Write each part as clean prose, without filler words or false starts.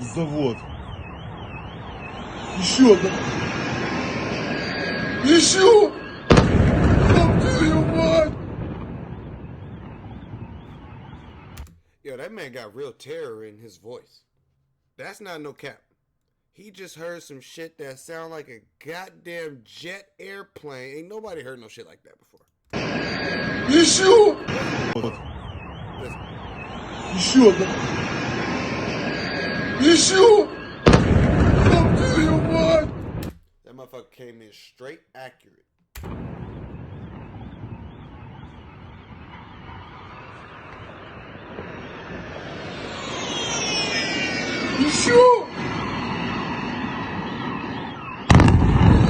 завод. Еще одна. Еще! Ёб твою мать! Yo, that man got real terror in his voice. That's not no cap. He just heard some shit that sound like a goddamn jet airplane. Ain't nobody heard no shit like that before. Еще! Listen. Еще одна. Еще! Ёб твою мать! That motherfucker came in straight accurate. Еще!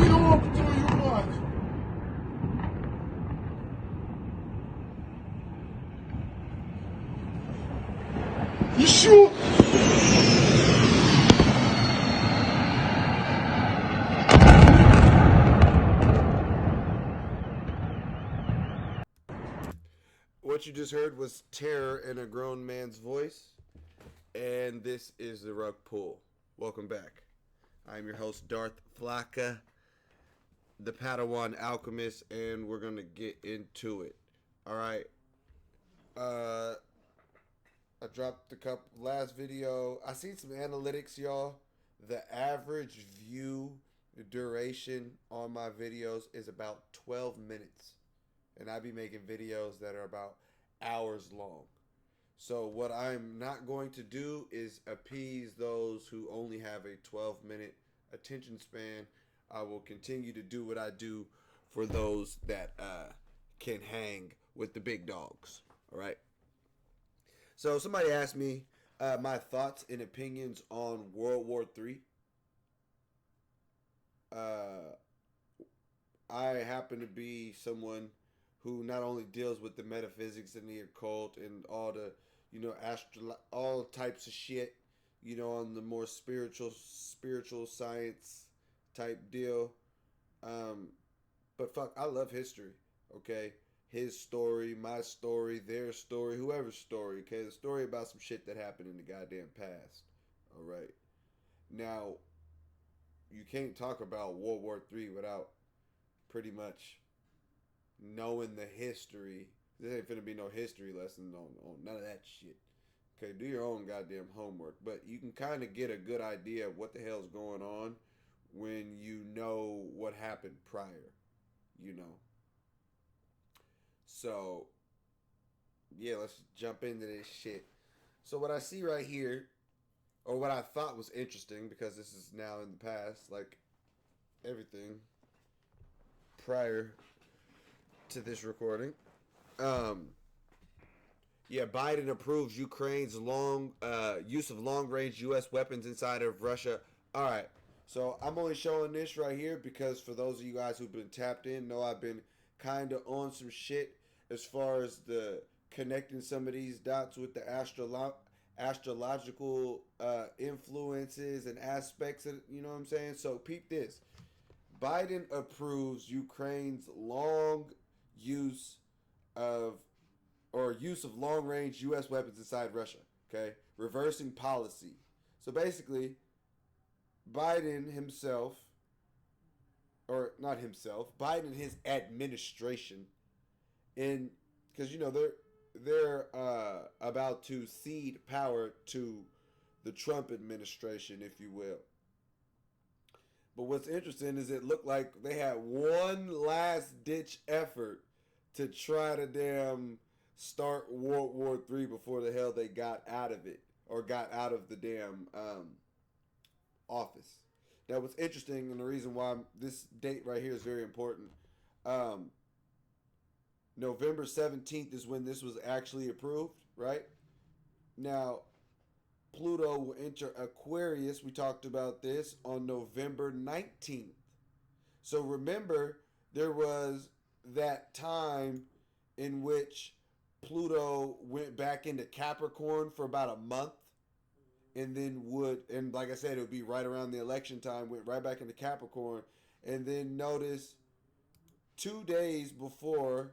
Ёб твою мать! Еще! What you just heard was terror in a grown man's voice. And this is the Rug Pull. Welcome back. I'm your host, Darth Flocka, the Padawan Alchemist, and we're going to get into it. Alright. I dropped the last video. I seen some analytics, y'all. The average view duration on my videos is about 12 minutes. And I be making videos that are about hours long. So what I'm not going to do is appease those who only have a 12-minute attention span. I will continue to do what I do for those that can hang with the big dogs. All right. So somebody asked me my thoughts and opinions on World War III. I happen to be someone who not only deals with the metaphysics and the occult and all the, all types of shit, on the more spiritual science type deal. But fuck, I love history, okay? His story, my story, their story, whoever's story, okay? The story about some shit that happened in the goddamn past, all right? Now, you can't talk about World War III without pretty much knowing the history. There ain't finna be no history lesson on none of that shit. Okay, do your own goddamn homework. But you can kind of get a good idea of what the hell's going on when you know what happened prior, So, yeah, let's jump into this shit. So what I see right here, or what I thought was interesting, because this is now in the past, like everything prior to this recording. Biden approves Ukraine's use of long-range U.S. weapons inside of Russia. All right, so I'm only showing this right here because for those of you guys who've been tapped in, know I've been kind of on some shit as far as the connecting some of these dots with the astrological influences and aspects of, you know what I'm saying? So peep this. Biden approves Ukraine's use of long-range U.S. weapons inside Russia, okay? Reversing policy. So basically, Biden himself, or not himself, Biden and his administration, because, they're about to cede power to the Trump administration, if you will. But what's interesting is it looked like they had one last-ditch effort to try to damn start World War III before the hell they got out of it, or got out of the damn office. Now, what's interesting, and the reason why this date right here is very important, November 17th is when this was actually approved, right? Now, Pluto will enter Aquarius, we talked about this, on November 19th. So remember, there was that time in which Pluto went back into Capricorn for about a month, and then and like I said, it would be right around the election time, went right back into Capricorn, and then notice 2 days before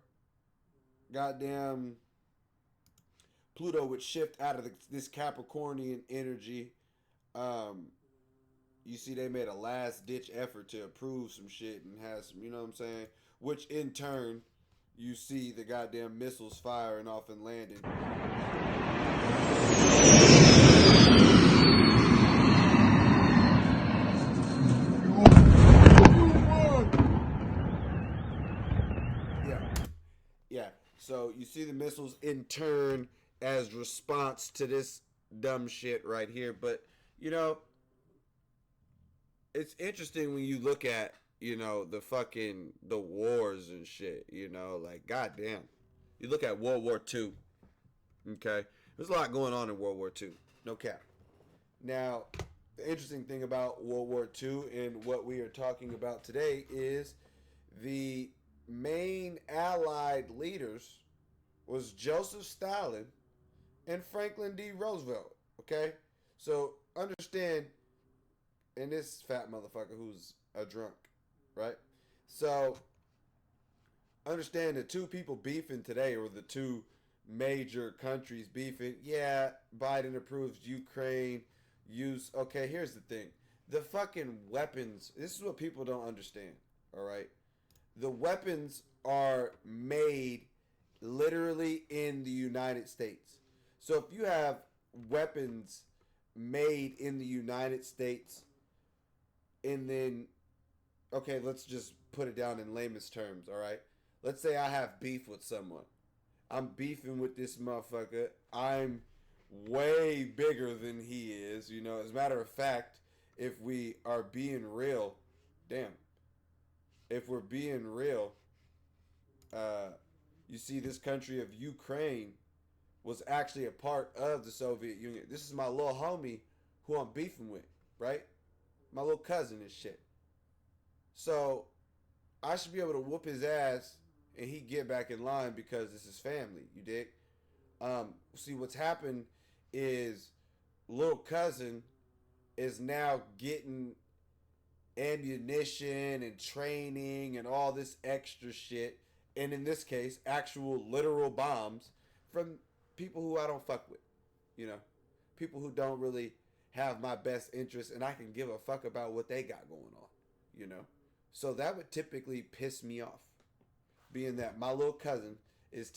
goddamn Pluto would shift out of this Capricornian energy Um, you see, they made a last ditch effort to approve some shit and have some, you know what I'm saying? Which in turn, you see the goddamn missiles firing off and landing. Yeah. Yeah. So you see the missiles in turn as response to this dumb shit right here. But, you know, it's interesting when you look at, you know, the wars and shit, you know, like goddamn. You look at World War II, okay? There's a lot going on in World War II. No cap. Now, the interesting thing about World War II and what we are talking about today is the main allied leaders was Joseph Stalin and Franklin D. Roosevelt. Okay? So understand, and this fat motherfucker who's a drunk, right? So understand the two people beefing today, or the two major countries beefing. Yeah, Biden approves Ukraine use. Okay, here's the thing. The fucking weapons, this is what people don't understand, all right? The weapons are made literally in the United States. So if you have weapons made in the United States, and then, okay, let's just put it down in layman's terms, all right? Let's say I have beef with someone. I'm beefing with this motherfucker. I'm way bigger than he is, you know. As a matter of fact, if we are being real, damn, if we're being real, uh, you see, this country of Ukraine was actually a part of the Soviet Union. This is my little homie who I'm beefing with, right? My little cousin and shit. So I should be able to whoop his ass and he get back in line because this is family. You dig? See, what's happened is little cousin is now getting ammunition and training and all this extra shit, and in this case, actual literal bombs from people who I don't fuck with. You know, people who don't really have my best interest, and I can give a fuck about what they got going on. You know, so that would typically piss me off, being that my little cousin is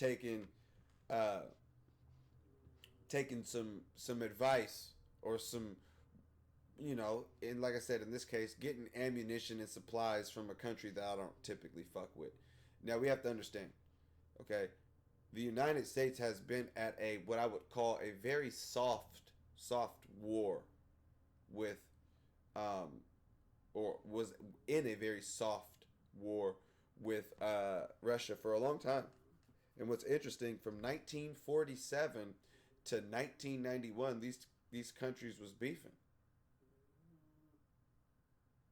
uh, taking some advice or some, you know, and like I said, in this case, getting ammunition and supplies from a country that I don't typically fuck with. Now we have to understand, okay, the United States has been at a what I would call a very soft war with, um, or was in a very soft war with Russia for a long time. And what's interesting, from 1947 to 1991, these countries was beefing.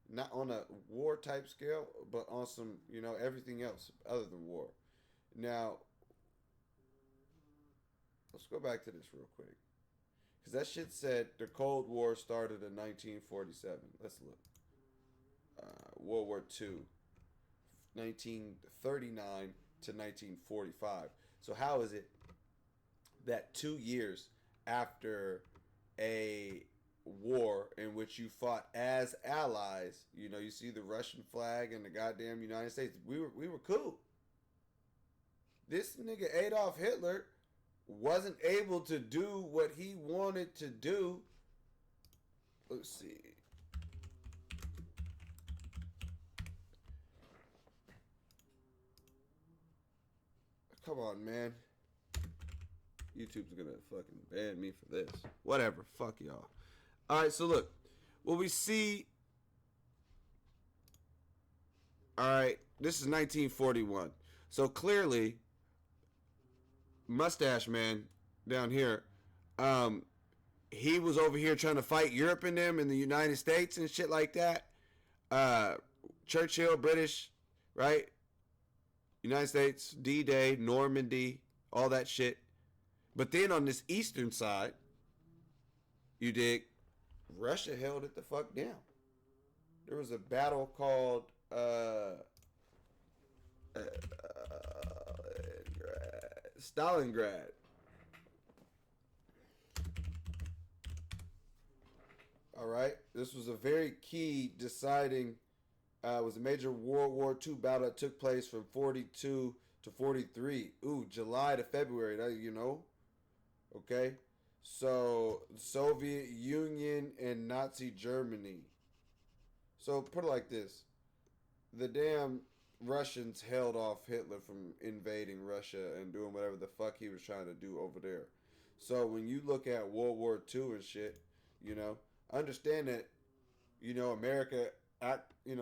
Not on a war type scale, but on some, you know, everything else other than war. Now, let's go back to this real quick. Because that shit said the Cold War started in 1947. Let's look. World War II, 1939 to 1945. So how is it that 2 years after a war in which you fought as allies, you know, you see the Russian flag and the goddamn United States, we were cool. This nigga Adolf Hitler wasn't able to do what he wanted to do. Let's see. Come on, man. YouTube's gonna fucking ban me for this. Whatever. Fuck y'all. Alright, so look. What we see. Alright, this is 1941. So clearly, Mustache Man down here, he was over here trying to fight Europe and them in the United States and shit like that. Churchill, British, right? United States, D-Day, Normandy, all that shit. But then on this eastern side, you dig, Russia held it the fuck down. There was a battle called uh, Stalingrad. All right, this was a very key deciding. It was a major World War II battle that took place from 42 to 43. Ooh, July to February. That you know, okay. So Soviet Union and Nazi Germany. So put it like this: the damn Russians held off Hitler from invading Russia and doing whatever the fuck he was trying to do over there. So when you look at World War II and shit, you know, understand that America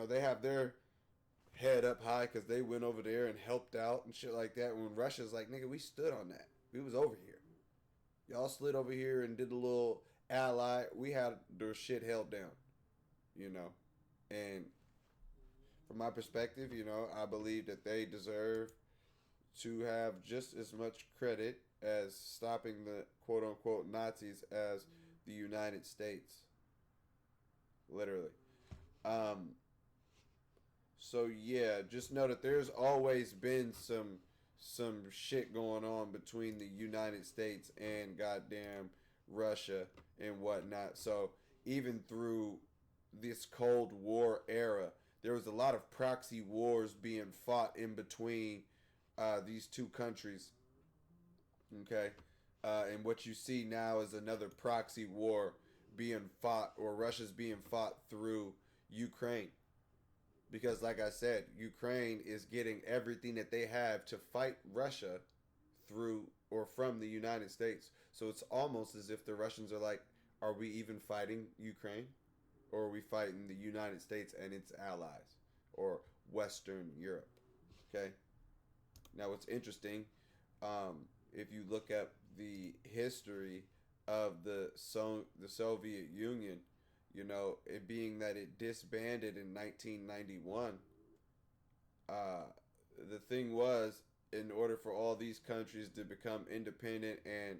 they have their head up high because they went over there and helped out and shit like that. When Russia's like, nigga, we stood on that. We was over here. Y'all slid over here and did a little ally. We had their shit held down, you know. And from my perspective, I believe that they deserve to have just as much credit as stopping the quote unquote Nazis as the United States. Literally. Um, so yeah, just know that there's always been some shit going on between the United States and goddamn Russia and whatnot. So even through this Cold War era, there was a lot of proxy wars being fought in between these two countries. Okay, and what you see now is another proxy war being fought, or Russia's being fought through Ukraine. Because, like I said, Ukraine is getting everything that they have to fight Russia through or from the United States. So it's almost as if the Russians are like, are we even fighting Ukraine? Or are we fighting the United States and its allies? Or Western Europe? Okay? Now, what's interesting, if you look at the history of the Soviet Union, it being that it disbanded in 1991, the thing was, in order for all these countries to become independent and,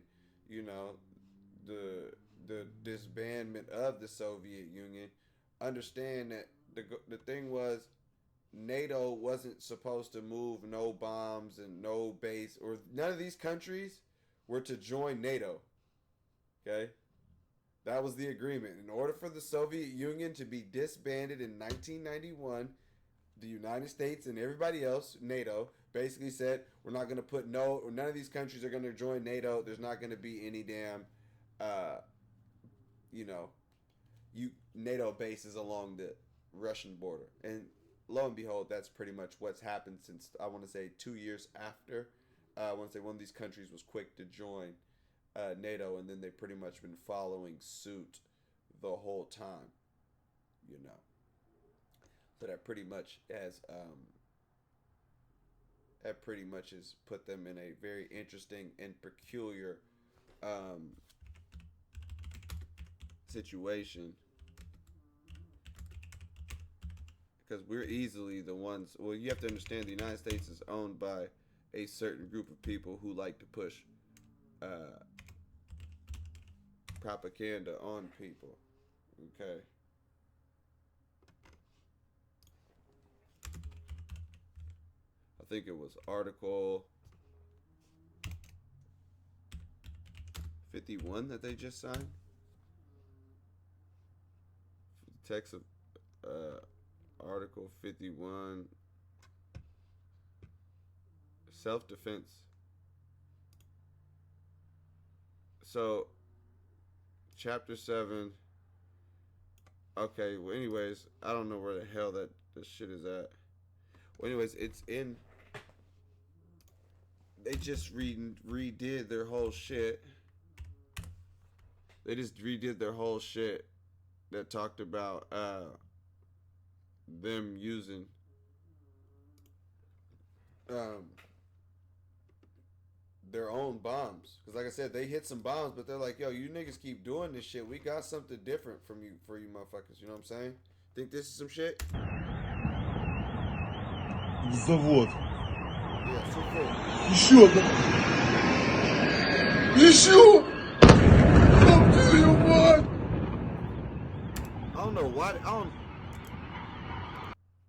the disbandment of the Soviet Union, understand that the thing was, NATO wasn't supposed to move no bombs and no base, or none of these countries were to join NATO. Okay? That was the agreement. In order for the Soviet Union to be disbanded in 1991, the United States and everybody else, NATO, basically said, we're not going to put none of these countries are going to join NATO. There's not going to be any damn, you know, NATO bases along the Russian border. And lo and behold, that's pretty much what's happened since, I want to say, 2 years after. I want to say one of these countries was quick to join NATO, and then they've pretty much been following suit the whole time, So that pretty much has put them in a very interesting and peculiar situation, because we're easily the ones. Well, you have to understand the United States is owned by a certain group of people who like to push propaganda on people. Okay. I think it was Article 51 that they just signed. The text of Article 51, self-defense. So, Chapter 7. Okay, well, anyways, I don't know where the hell that this shit is at. Well, anyways, it's in. They just redid their whole shit. They just redid their whole shit that talked about them using their own bombs. Because like I said, they hit some bombs, but they're like, yo, you niggas keep doing this shit. We got something different for you motherfuckers. You know what I'm saying? Think this is some shit? Завод. Yeah, so cool. Еще одна. Еще! Ёб твою мать! I don't know why.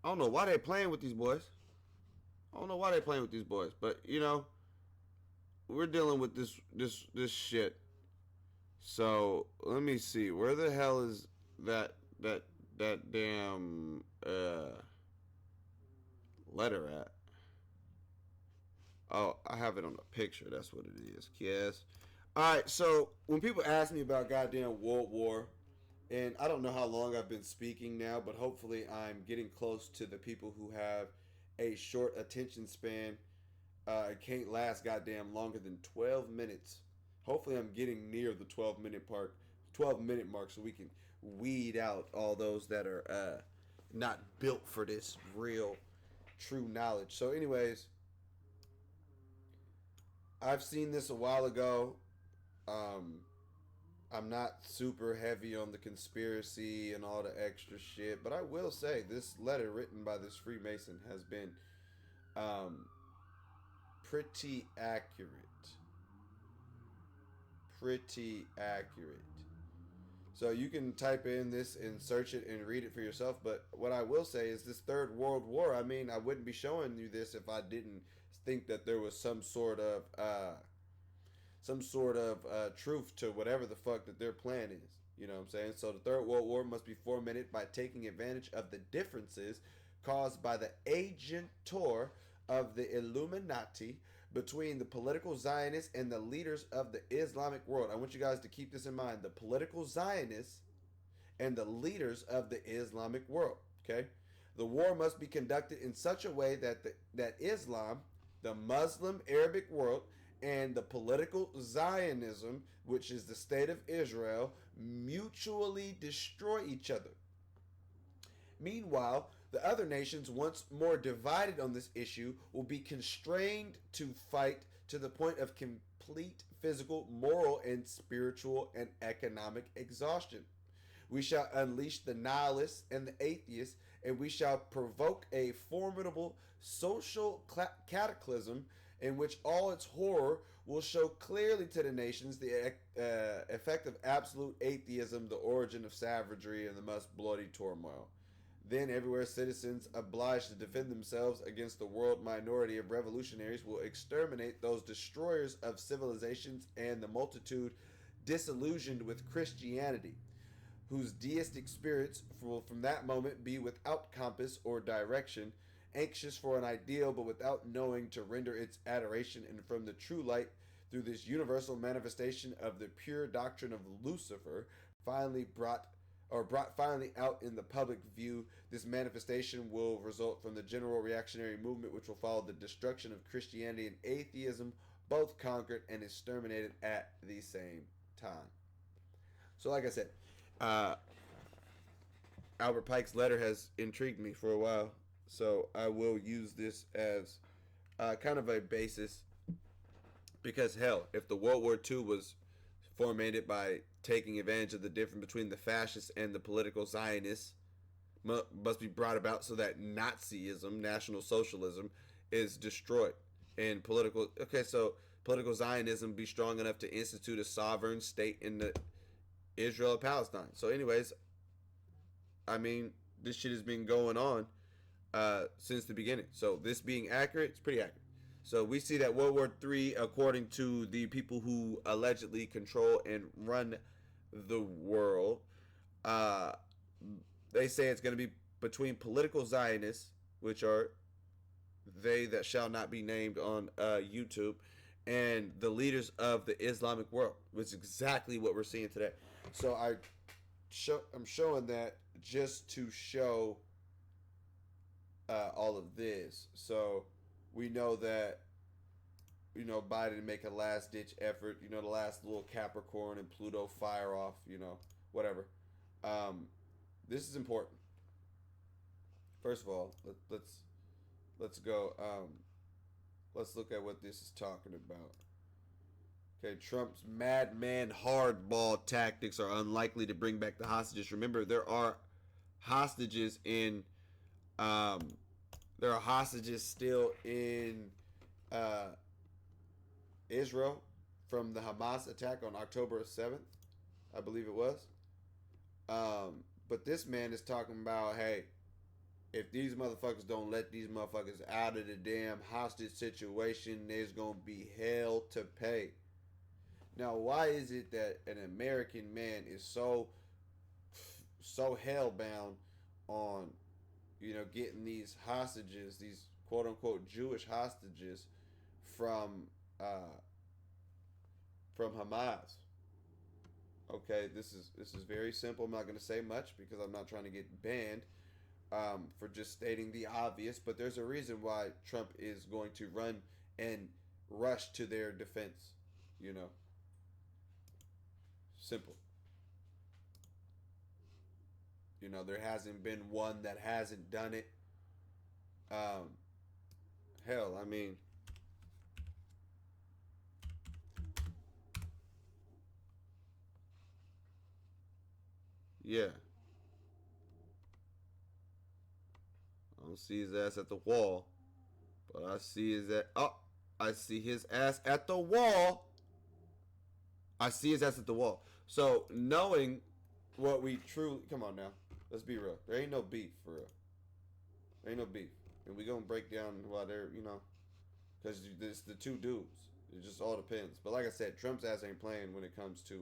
I don't know why they playing with these boys. I don't know why they playing with these boys, but we're dealing with this shit. So let me see. Where the hell is that that that damn letter at? Oh, I have it on the picture. That's what it is. Yes. All right. So when people ask me about goddamn World War, and I don't know how long I've been speaking now, but hopefully I'm getting close to the people who have a short attention span. It can't last goddamn longer than 12 minutes. Hopefully I'm getting near the 12-minute mark, so we can weed out all those that are not built for this real, true knowledge. So, anyways, I've seen this a while ago. Um, I'm not super heavy on the conspiracy and all the extra shit, but I will say this letter written by this Freemason has been um, pretty accurate. Pretty accurate. So you can type in this and search it and read it for yourself. But what I will say is this Third World War. I mean, I wouldn't be showing you this if I didn't think that there was some sort of truth to whatever the fuck that their plan is. You know what I'm saying? So the Third World War must be fomented by taking advantage of the differences caused by the agentur of the Illuminati between the political Zionists and the leaders of the Islamic world. I want you guys to keep this in mind. The political Zionists and the leaders of the Islamic world. Okay? The war must be conducted in such a way that Islam, the Muslim Arabic world, and the political Zionism, which is the state of Israel, mutually destroy each other. Meanwhile, the other nations, once more divided on this issue, will be constrained to fight to the point of complete physical, moral, and spiritual and economic exhaustion. We shall unleash the nihilists and the atheists, and we shall provoke a formidable social cataclysm in which all its horror will show clearly to the nations the effect of absolute atheism, the origin of savagery, and the most bloody turmoil. Then everywhere citizens obliged to defend themselves against the world minority of revolutionaries will exterminate those destroyers of civilizations and the multitude disillusioned with Christianity, whose deistic spirits will from that moment be without compass or direction, anxious for an ideal but without knowing to render its adoration, and from the true light through this universal manifestation of the pure doctrine of Lucifer brought finally out in the public view. This manifestation will result from the general reactionary movement which will follow the destruction of Christianity and atheism, both conquered and exterminated at the same time. So like I said, Albert Pike's letter has intrigued me for a while, so I will use this as kind of a basis. Because hell, if the World War II was fomented by taking advantage of the difference between the fascists and the political Zionists, must be brought about so that Nazism, National Socialism, is destroyed. And political Zionism be strong enough to institute a sovereign state in the Israel and Palestine. So, anyways, I mean, this shit has been going on since the beginning. So, this being accurate, it's pretty accurate. So, we see that World War III, according to the people who allegedly control and run the world, they say it's going to be between political Zionists, which are they that shall not be named on YouTube, and the leaders of the Islamic world, which is exactly what we're seeing today. So I'm showing that just to show all of this. So we know that Biden make a last ditch effort. The last little Capricorn and Pluto fire off. Whatever. This is important. First of all, let's go. Let's look at what this is talking about. Okay, Trump's madman hardball tactics are unlikely to bring back the hostages. Remember, there are hostages in. There are hostages still in Israel from the Hamas attack on October 7th, I believe it was. But this man is talking about, hey, if these motherfuckers don't let these motherfuckers out of the damn hostage situation, there's going to be hell to pay. Now, why is it that an American man is so so hellbound on, getting these hostages, these quote unquote Jewish hostages from uh, from Hamas. Okay, this is very simple. I'm not going to say much because I'm not trying to get banned for just stating the obvious. But there's a reason why Trump is going to run and rush to their defense. You know, simple. There hasn't been one that hasn't done it. Um, hell, I mean, yeah. I don't see his ass at the wall, but I see his ass. Oh, I see his ass at the wall. I see his ass at the wall. So knowing what we truly, come on now, let's be real. There ain't no beef for real. There ain't no beef, and we gonna break down why they're, because it's the two dudes. It just all depends. But like I said, Trump's ass ain't playing when it comes to,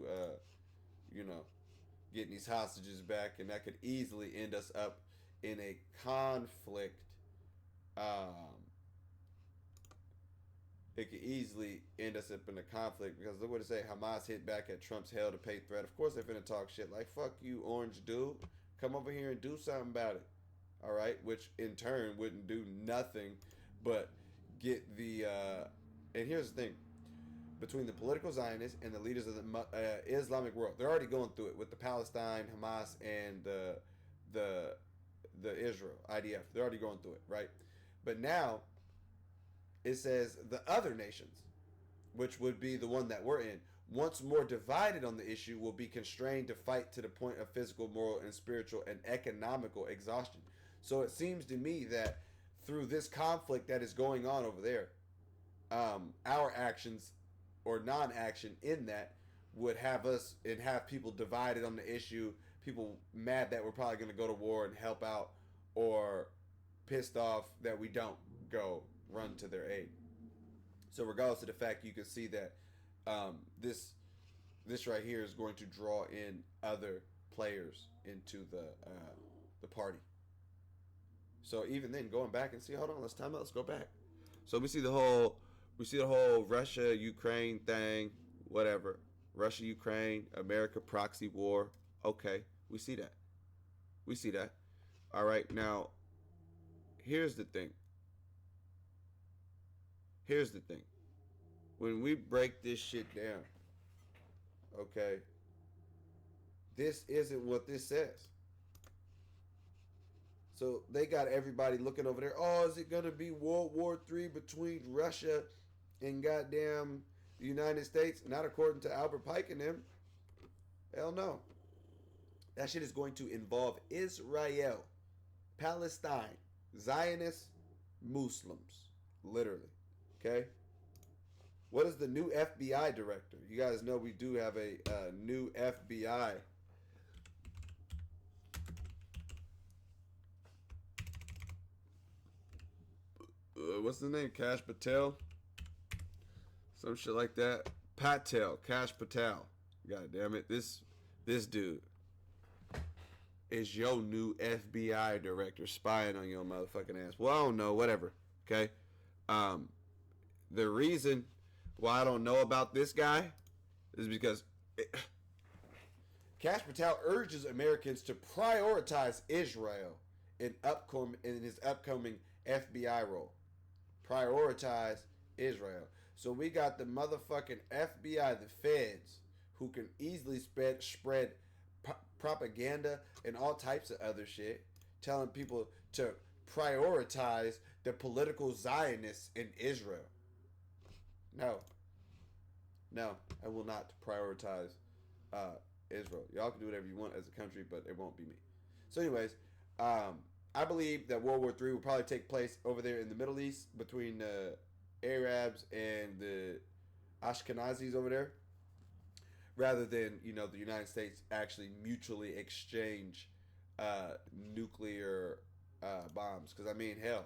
you know, getting these hostages back, and that could easily end us up in a conflict. Um, it could easily end us up in a conflict because look what it say. Hamas hit back at Trump's hell to pay threat. Of course they're finna talk shit like fuck you, orange dude. Come over here and do something about it. All right, which in turn wouldn't do nothing but get the. And here's the thing: between the political Zionists and the leaders of the Islamic world, they're already going through it with the Palestine, Hamas, and the the Israel IDF. They're already going through it, right? But now it says the other nations, which would be the one that we're in, once more divided on the issue, will be constrained to fight to the point of physical, moral, and spiritual and economical exhaustion. So it seems to me that through this conflict that is going on over there, our actions or non-action in that would have us and have people divided on the issue, people mad that we're probably going to go to war and help out, or pissed off that we don't go run to their aid. So regardless of the fact, you can see that this right here is going to draw in other players into the party. So even then, going back and see, hold on, let's time out. Let's go back. So we see the whole Russia Ukraine thing, whatever. Russia Ukraine America proxy war. Okay, we see that. We see that. All right, now here's the thing. Here's the thing. When we break this shit down, okay, this isn't what this says. So they got everybody looking over there. Oh, is it gonna be World War III between Russia and goddamn the United States? Not according to Albert Pike and them. Hell no. That shit is going to involve Israel, Palestine, Zionists, Muslims, literally. Okay. What is the new FBI director? You guys know we do have a new FBI. What's the name? Kash Patel? Some shit like that. Patel. Kash Patel. God damn it. This dude is your new FBI director spying on your motherfucking ass. Well, I don't know. Whatever. Okay. The reason why I don't know about this guy is because Kash Patel urges Americans to prioritize Israel in his upcoming FBI role. Prioritize Israel. So we got the motherfucking FBI, the feds, who can easily spread propaganda and all types of other shit, telling people to prioritize the political Zionists in Israel. No, I will not prioritize Israel. Y'all can do whatever you want as a country, but it won't be me. So, anyways, I believe that World War III will probably take place over there in the Middle East between the Arabs and the Ashkenazis over there, rather than the United States actually mutually exchange nuclear bombs. Because I mean, hell,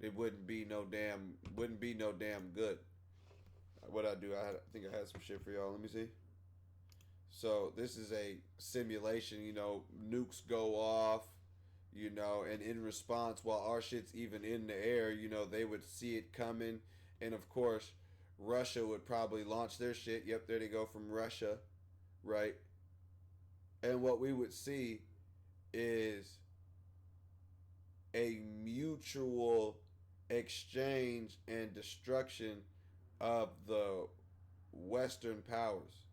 it wouldn't be no damn good. What I do, I think I had some shit for y'all. Let me see. So this is a simulation, nukes go off, and in response, while our shit's even in the air, they would see it coming. And of course, Russia would probably launch their shit. Yep, there they go from Russia, right? And what we would see is a mutual exchange and destruction of the Western powers,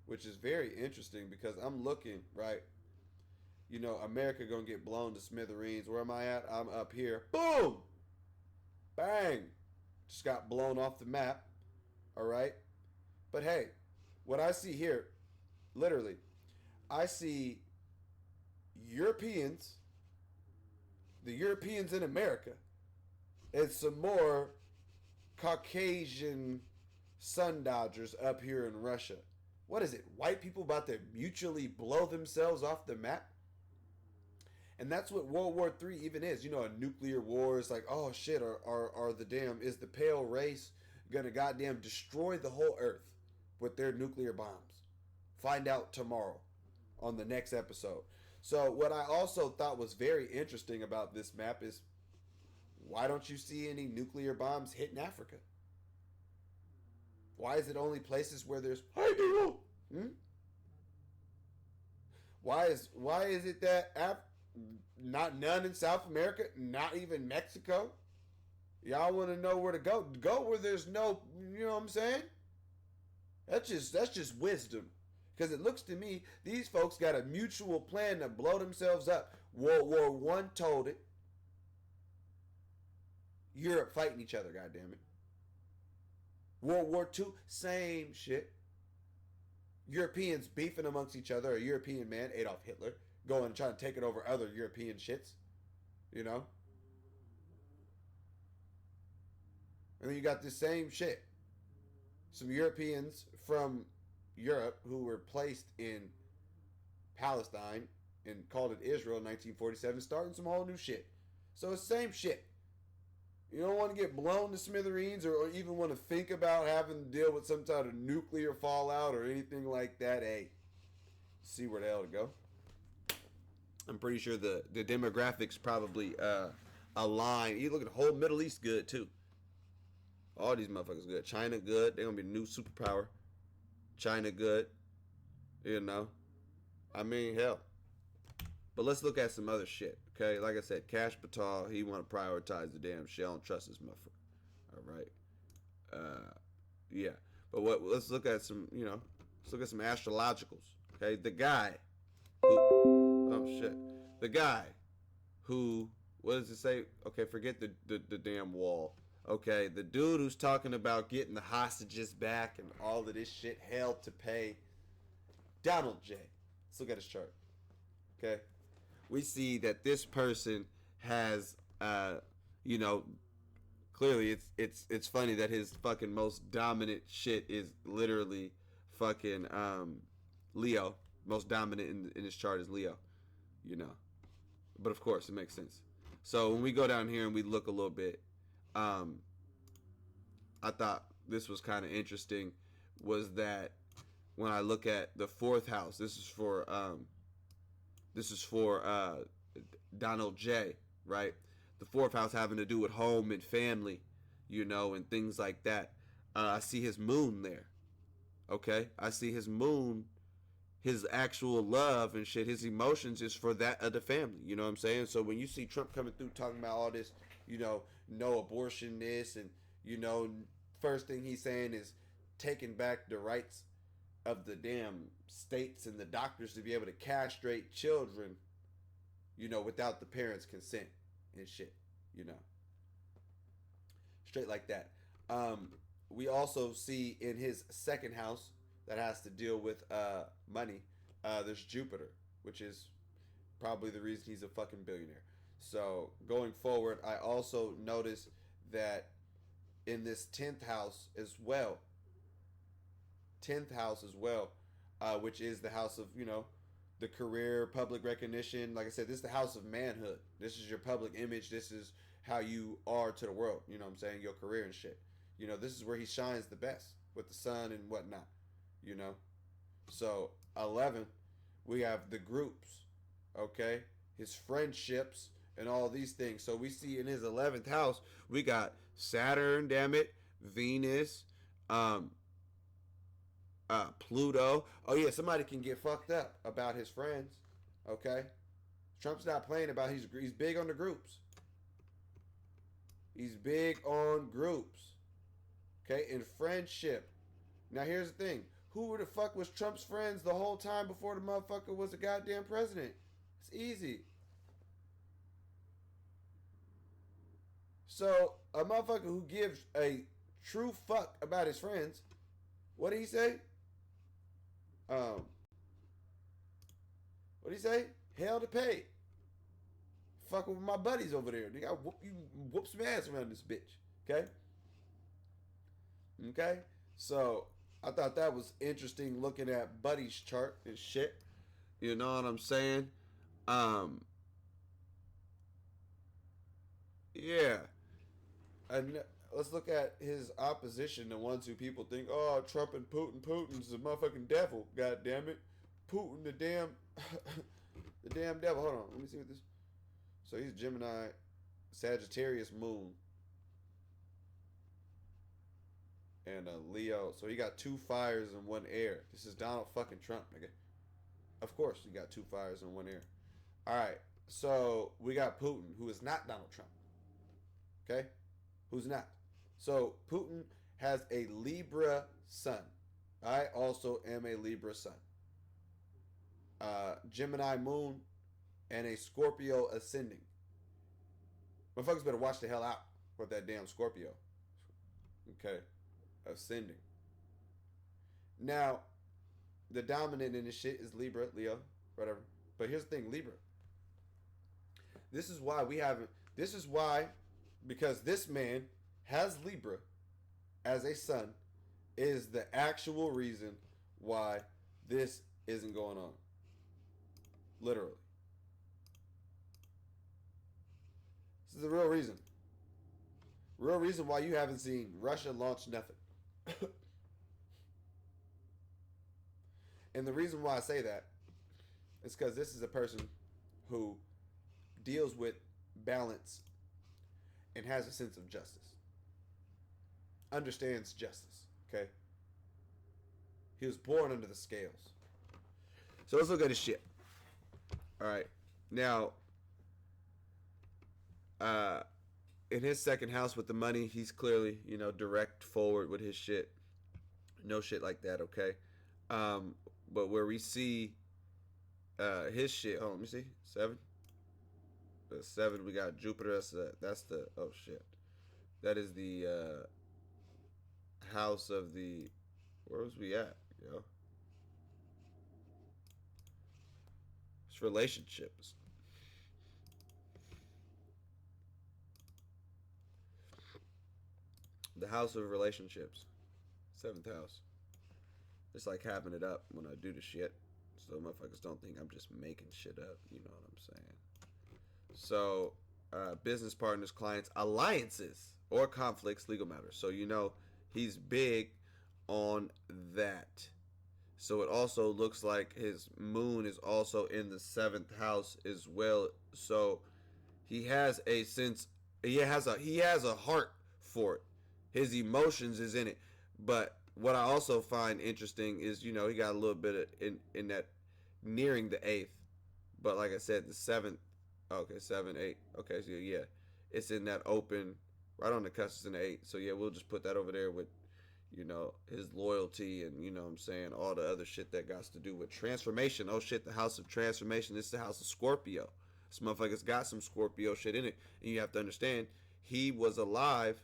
which is very interesting because I'm looking, right? America gonna get blown to smithereens. Where am I at? I'm up here. Boom! Bang! Just got blown off the map. All right? But hey, what I see here, literally, I see Europeans, the Europeans in America, and some more Caucasian sun dodgers up here in Russia. What is it? White people about to mutually blow themselves off the map? And that's what World War III even is. A nuclear war is like, oh shit, is the pale race gonna goddamn destroy the whole earth with their nuclear bombs? Find out tomorrow on the next episode. So what I also thought was very interesting about this map is, why don't you see any nuclear bombs hitting Africa? Why is it only places where there's hey people? Why is it that not none in South America, not even Mexico? Y'all want to know where to go? Go where there's no, you know what I'm saying? That's just wisdom. Because it looks to me, these folks got a mutual plan to blow themselves up. World War One told it. Europe fighting each other, goddammit. World War II, same shit. Europeans beefing amongst each other. A European man, Adolf Hitler, going and trying to take it over other European shits. And then you got this same shit. Some Europeans from Europe who were placed in Palestine and called it Israel in 1947, starting some whole new shit. So it's the same shit. You don't want to get blown to smithereens or even want to think about having to deal with some type of nuclear fallout or anything like that. Hey, see where the hell to go. I'm pretty sure the demographics probably align. You look at the whole Middle East good too. All these motherfuckers good. China good. They're going to be the new superpower. China good. I mean, hell. But let's look at some other shit, okay? Like I said, Cash Patel, he want to prioritize the damn shit. I don't trust this motherfucker. All right. Yeah. But let's look at some, let's look at some astrologicals, okay? The guy who, oh shit. The guy who, what does it say? Okay, forget the damn wall. Okay, the dude who's talking about getting the hostages back and all of this shit, hell to pay. Donald J. Let's look at his chart. Okay. We see that this person has, clearly it's funny that his fucking most dominant shit is literally fucking Leo. Most dominant in his chart is Leo, But of course, it makes sense. So when we go down here and we look a little bit, I thought this was kind of interesting, was that when I look at the fourth house, this is for Donald J, right? The fourth house having to do with home and family, and things like that. I see his moon there. Okay? I see his moon, his actual love and shit, his emotions is for that of the family. You know what I'm saying? So when you see Trump coming through talking about all this, no abortion this, and, first thing he's saying is taking back the rights of the damn states and the doctors to be able to castrate children, without the parents' consent and shit, Straight like that. We also see in his second house that has to deal with money, there's Jupiter, which is probably the reason he's a fucking billionaire. So going forward, I also notice that in this 10th house as well, which is the house of, the career, public recognition. Like I said, this is the house of manhood. This is your public image. This is how you are to the world. You know what I'm saying? Your career and shit. This is where he shines the best. with the sun and whatnot, you know. So 11, we have the groups, okay, his friendships and all these things. So we see in his 11th house, we got Saturn, damn it, Venus, um, Pluto. Oh yeah, somebody can get fucked up about his friends, okay. Trump's not playing about he's big on the groups. He's big on groups. Okay, and friendship. Now here's the thing. Who the fuck was Trump's friends the whole time before the motherfucker was a goddamn president? It's easy. So a motherfucker who gives a true fuck about his friends, what did he say? What did he say? Hell to pay. Fucking with my buddies over there. Nigga, whoop some ass around this bitch. Okay? Okay? So I thought that was interesting looking at Buddy's chart and shit. You know what I'm saying? Yeah. And let's look at his opposition, the ones who people think, oh, Trump and Putin's the motherfucking devil. God damn it. Putin, the damn the damn devil. Hold on, let me see what this. So he's Gemini, Sagittarius moon, and a Leo. So he got 2 fires and 1 air. This is Donald fucking Trump, nigga. Of course, he got 2 fires and 1 air. All right, so we got Putin, who is not Donald Trump. Okay, who's not? So Putin has a Libra sun. I also am a Libra sun. Gemini moon and a Scorpio ascending. Motherfuckers better watch the hell out with that damn Scorpio. Okay, ascending. Now, the dominant in this shit is Libra, Leo, whatever. But here's the thing, Libra. This is why we haven't. This is why, because this man has Libra as a sun, is the actual reason why this isn't going on. Literally. This is the real reason. Real reason why you haven't seen Russia launch nothing. And the reason why I say that is because this is a person who deals with balance and has a sense of justice. Understands justice, okay? He was born under the scales. So let's look at his shit. All right. Now, in his second house with the money, he's clearly, direct forward with his shit. No shit like that, okay? But where we see his shit, hold on, let me see. 7. The 7, we got Jupiter. That's the oh shit. That is the house of the, where was we at, yo? It's relationships. The house of relationships. 7th house. It's like having it up when I do the shit. So motherfuckers don't think I'm just making shit up. You know what I'm saying? So, business partners, clients, alliances, or conflicts, legal matters. So, he's big on that. So it also looks like his moon is also in the 7th house as well. So he has a sense, he has a heart for it. His emotions is in it. But what I also find interesting is, he got a little bit of in that nearing the 8th. But like I said, the 7th, okay, 7, 8. Okay, so yeah, it's in that open, right on the cusp, it's in the 8. So yeah, we'll just put that over there with, his loyalty and, what I'm saying, all the other shit that got to do with transformation. Oh shit, the house of transformation. This is the house of Scorpio. This motherfucker's got some Scorpio shit in it. And you have to understand, he was alive.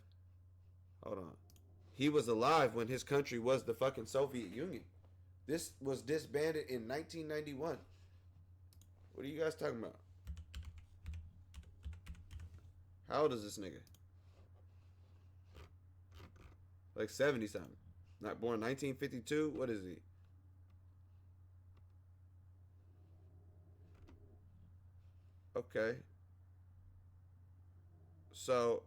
Hold on. He was alive when his country was the fucking Soviet Union. This was disbanded in 1991. What are you guys talking about? How old is this nigga? Like 70 something. Not born 1952. What is he? Okay. So,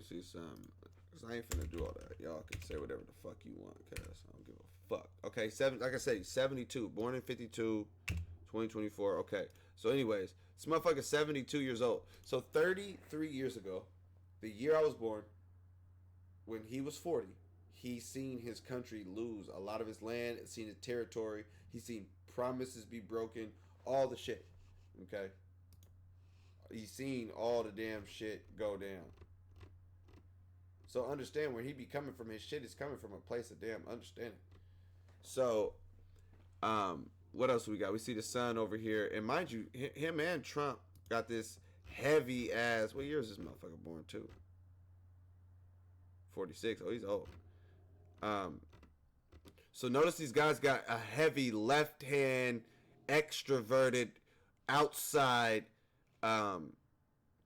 me see some. Cause I ain't finna do all that. Y'all can say whatever the fuck you want, cause I don't give a fuck. Okay, like I said, 72, born in 52, 2024. Okay, so anyways, this motherfucker's 72 years old. So 33 years ago, the year I was born, when he was 40, he seen his country lose a lot of his land, seen his territory, he seen promises be broken, all the shit. Okay, he's seen all the damn shit go down. So understand where he be coming from. His shit is coming from a place of damn understanding. So, what else we got? We see the sun over here, and mind you, him and Trump got this heavy ass. What year is this motherfucker born too? 46. Oh, he's old. So notice these guys got a heavy left hand, extroverted, outside,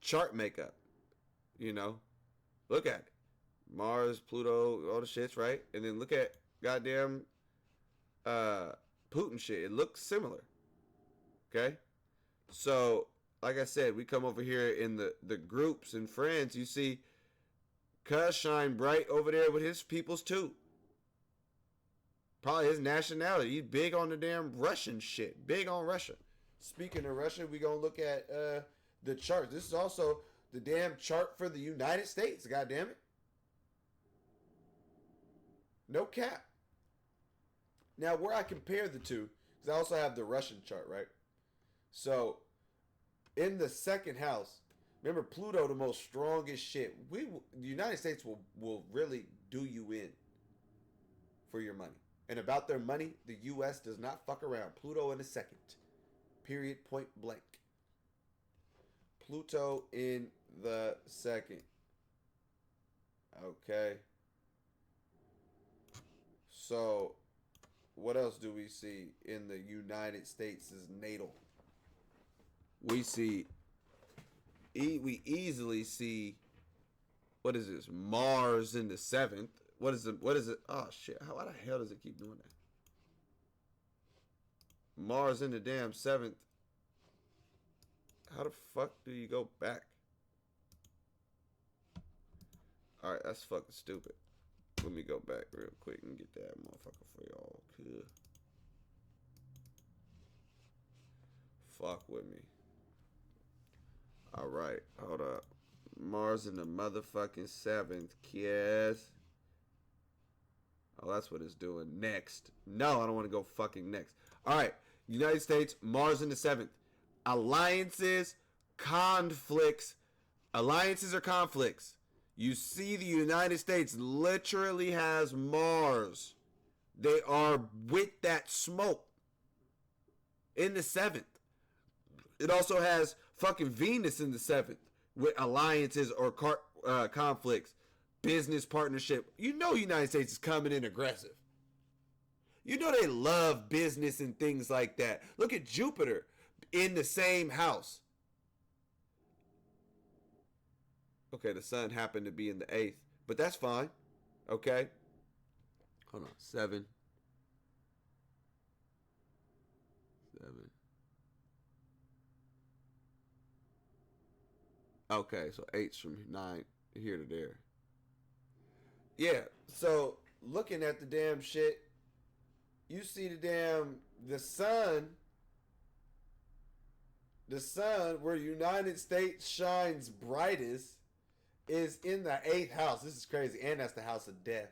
chart makeup. You know, look at it. Mars, Pluto, all the shits, right? And then look at goddamn Putin shit. It looks similar. Okay? So, like I said, we come over here in the groups and friends. You see Cuz shine bright over there with his peoples too. Probably his nationality. He's big on the damn Russian shit. Big on Russia. Speaking of Russia, we gonna look at the charts. This is also the damn chart for the United States. God damn it. No cap. Now, where I compare the two, because I also have the Russian chart, right? So, in the second house, remember Pluto, the most strongest shit. The United States will really do you in for your money. And about their money, the U.S. does not fuck around. Pluto in the second. Period. Point blank. Pluto in the second. Okay. So, what else do we see in the United States' natal? We easily see, what is this? Mars in the seventh. What is it? Oh shit! Why the hell does it keep doing that? Mars in the damn seventh. How the fuck do you go back? All right, that's fucking stupid. Let me go back real quick and get that motherfucker for y'all. Cool. Fuck with me. Alright, hold up. Mars in the motherfucking seventh, kids. Oh, that's what it's doing. Next. No, I don't want to go fucking next. Alright, United States, Mars in the seventh. Alliances, conflicts. Alliances or conflicts. You see the United States literally has Mars. They are with that smoke in the seventh. It also has fucking Venus in the seventh with alliances or conflicts, business partnership. You know United States is coming in aggressive. You know they love business and things like that. Look at Jupiter in the same house. Okay, the sun happened to be in the 8th, but that's fine. Okay. Hold on. 7. Okay, so 8's from 9 here to there. Yeah, so looking at the damn shit, you see the sun where United States shines brightest is in the 8th house. This is crazy. And that's the house of death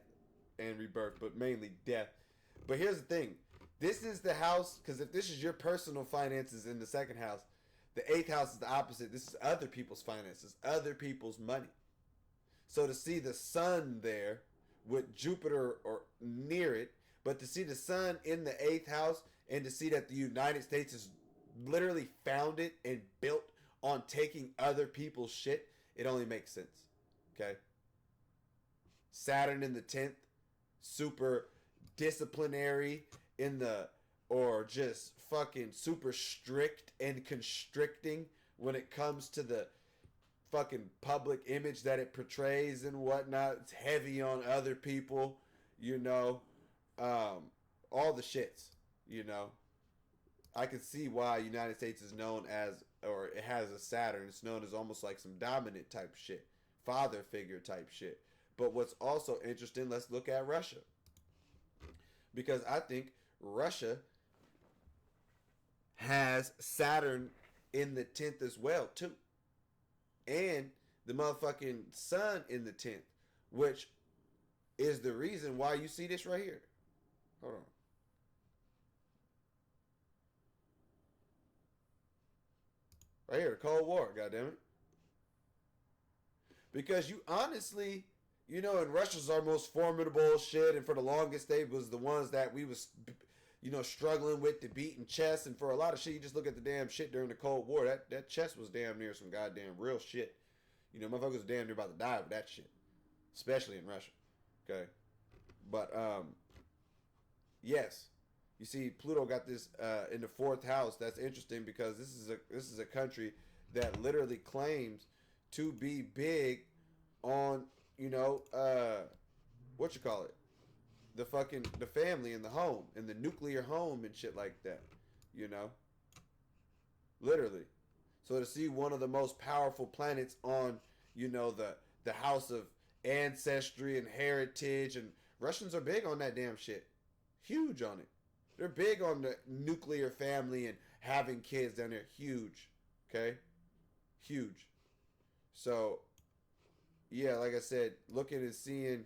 and rebirth, but mainly death. But here's the thing. This is the house, because if this is your personal finances in the 2nd house, the 8th house is the opposite. This is other people's finances, other people's money. So to see the sun there with Jupiter or near it, but to see the sun in the 8th house and to see that the United States is literally founded and built on taking other people's shit, it only makes sense. Okay? Saturn in the 10th, super disciplinary or just fucking super strict and constricting when it comes to the fucking public image that it portrays and whatnot. It's heavy on other people, all the shits, I can see why United States is known as, or it has a Saturn. It's known as almost like some dominant type shit father figure type shit. But what's also interesting, let's look at Russia. Because I think Russia has Saturn in the 10th as well, too. And the motherfucking sun in the 10th, which is the reason why you see this right here. Hold on. Right here, Cold War, goddammit. Because you honestly, and Russia's our most formidable shit, and for the longest they was the ones that we was, struggling with to beat in chess, and for a lot of shit, you just look at the damn shit during the Cold War, that chess was damn near some goddamn real shit. Motherfuckers was damn near about to die with that shit. Especially in Russia. Okay? But, yes. You see, Pluto got this in the 4th house. That's interesting because this is a country that literally claims to be big on, what you call it? The family and the home and the nuclear home and shit like that. Literally. So to see one of the most powerful planets on, the house of ancestry and heritage, and Russians are big on that damn shit. Huge on it. They're big on the nuclear family and having kids down there. Huge. Okay? Huge. So, yeah, like I said, looking and seeing,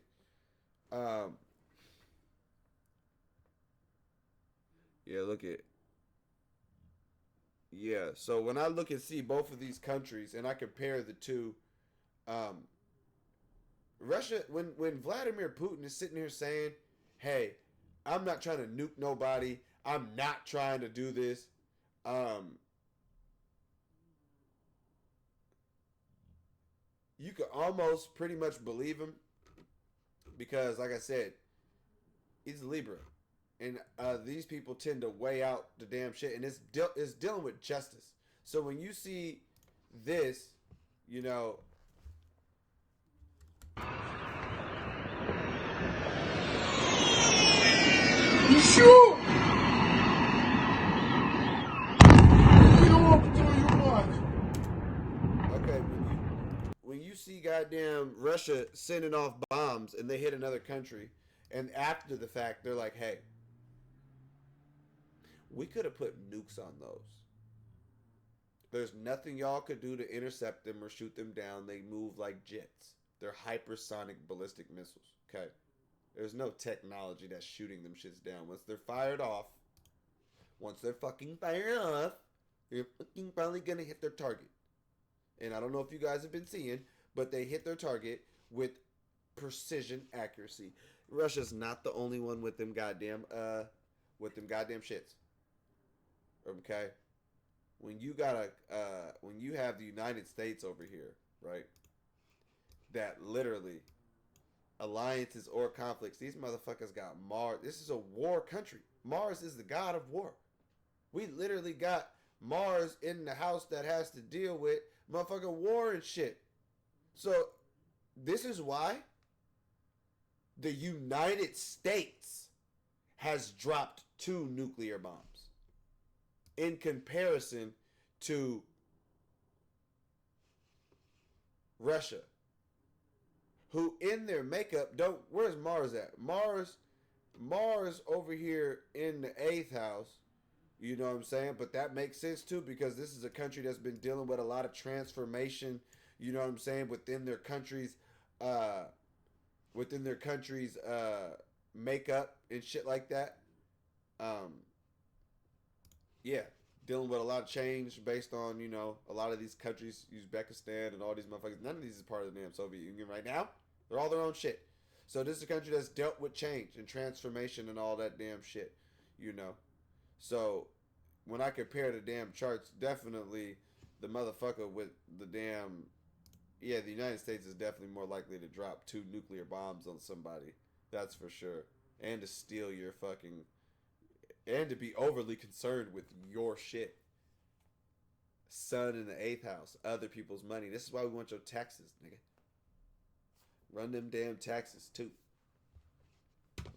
so when I look and see both of these countries and I compare the two, Russia, when Vladimir Putin is sitting here saying, hey, I'm not trying to nuke nobody, I'm not trying to do this, you could almost pretty much believe him because, like I said, he's a Libra. And these people tend to weigh out the damn shit, and it's dealing with justice. So when you see this, You sure? okay, when you see goddamn Russia sending off bombs and they hit another country, and after the fact they're like, hey, we could have put nukes on those. There's nothing y'all could do to intercept them or shoot them down. They move like jets. They're hypersonic ballistic missiles. Okay. There's no technology that's shooting them shits down. Once they're fired off, they're fucking probably gonna hit their target. And I don't know if you guys have been seeing, but they hit their target with precision accuracy. Russia's not the only one with them goddamn shits. Okay? When you have the United States over here, right? That literally alliances or conflicts, these motherfuckers got Mars. This is a war country. Mars is the god of war. We literally got Mars in the house that has to deal with motherfucking war and shit. So this is why the United States has dropped 2 nuclear bombs in comparison to Russia, who in their makeup where's Mars at? Mars over here in the 8th house. You know what I'm saying? But that makes sense too, because this is a country that's been dealing with a lot of transformation, you know what I'm saying, within their country's makeup and shit like that. Yeah, dealing with a lot of change based on, a lot of these countries, Uzbekistan and all these motherfuckers. None of these is part of the damn Soviet Union right now. They're all their own shit. So this is a country that's dealt with change and transformation and all that damn shit, So when I compare the damn charts, definitely the motherfucker with the damn, the United States is definitely more likely to drop 2 nuclear bombs on somebody. That's for sure. And to steal your fucking, and to be overly concerned with your shit. Sun in the 8th house, other people's money. This is why we want your taxes, nigga. Run them damn taxes too.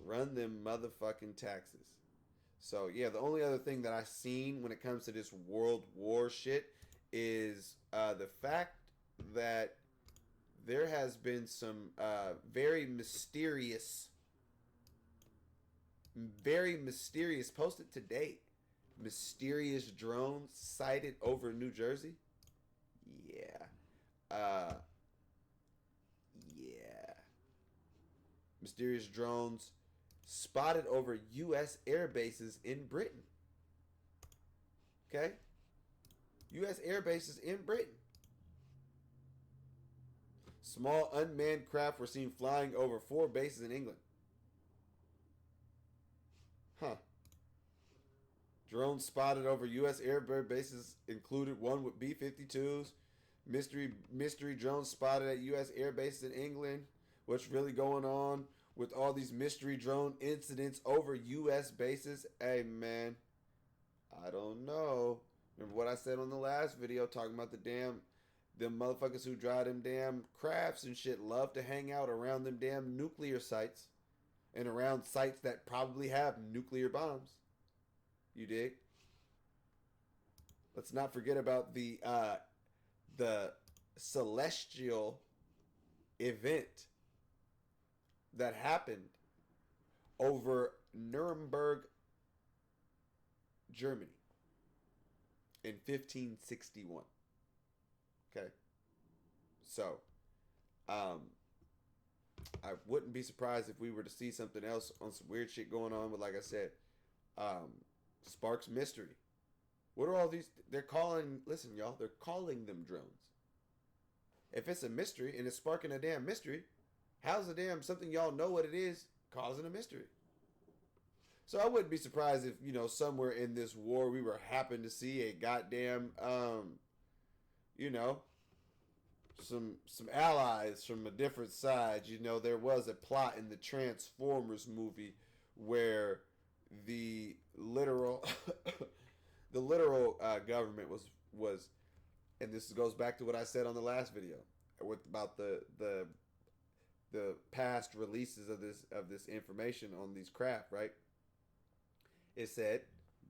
Run them motherfucking taxes. So yeah, the only other thing that I've seen when it comes to this world war shit is the fact that there has been some very mysterious posted today. Mysterious drones sighted over New Jersey. Yeah. Uh, yeah. Mysterious drones spotted over U.S. air bases in Britain. Okay? U.S. air bases in Britain. Small unmanned craft were seen flying over 4 bases in England. Huh. Drones spotted over U.S. air bases included one with B-52s. Mystery drones spotted at U.S. air bases in England. What's really going on with all these mystery drone incidents over U.S. bases? Hey, man, I don't know. Remember what I said on the last video talking about them motherfuckers who drive them damn crafts and shit love to hang out around them damn nuclear sites and around sites that probably have nuclear bombs. You dig? Let's not forget about the celestial event that happened over Nuremberg, Germany in 1561. Okay. So, I wouldn't be surprised if we were to see something else on some weird shit going on, but like I said, sparks mystery. What are all these? They're calling, listen, y'all, they're calling them drones. If it's a mystery and it's sparking a damn mystery, how's the damn something y'all know what it is causing a mystery? So I wouldn't be surprised if, somewhere in this war we were happen to see a goddamn, some allies from a different side. There was a plot in the Transformers movie where the literal government was, and this goes back to what I said on the last video about the past releases of this information on these craft, right? It said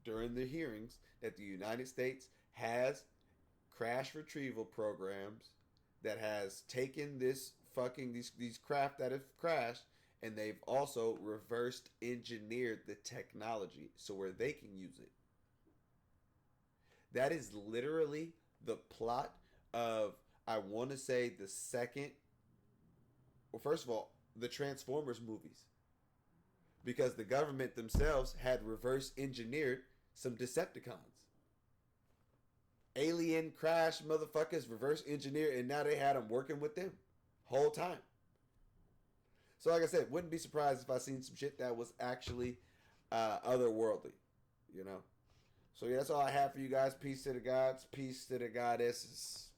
during the hearings that the United States has crash retrieval programs that has taken these craft that have crashed, and they've also reversed engineered the technology so where they can use it. That is literally the plot of, I want to say, the second, well, first of all, the Transformers movies. Because the government themselves had reverse engineered some Decepticons. Alien crash motherfuckers reverse engineered, and now they had them working with them whole time. So like I said, wouldn't be surprised if I seen some shit that was actually otherworldly, So yeah, that's all I have for you guys. Peace to the gods, peace to the goddesses.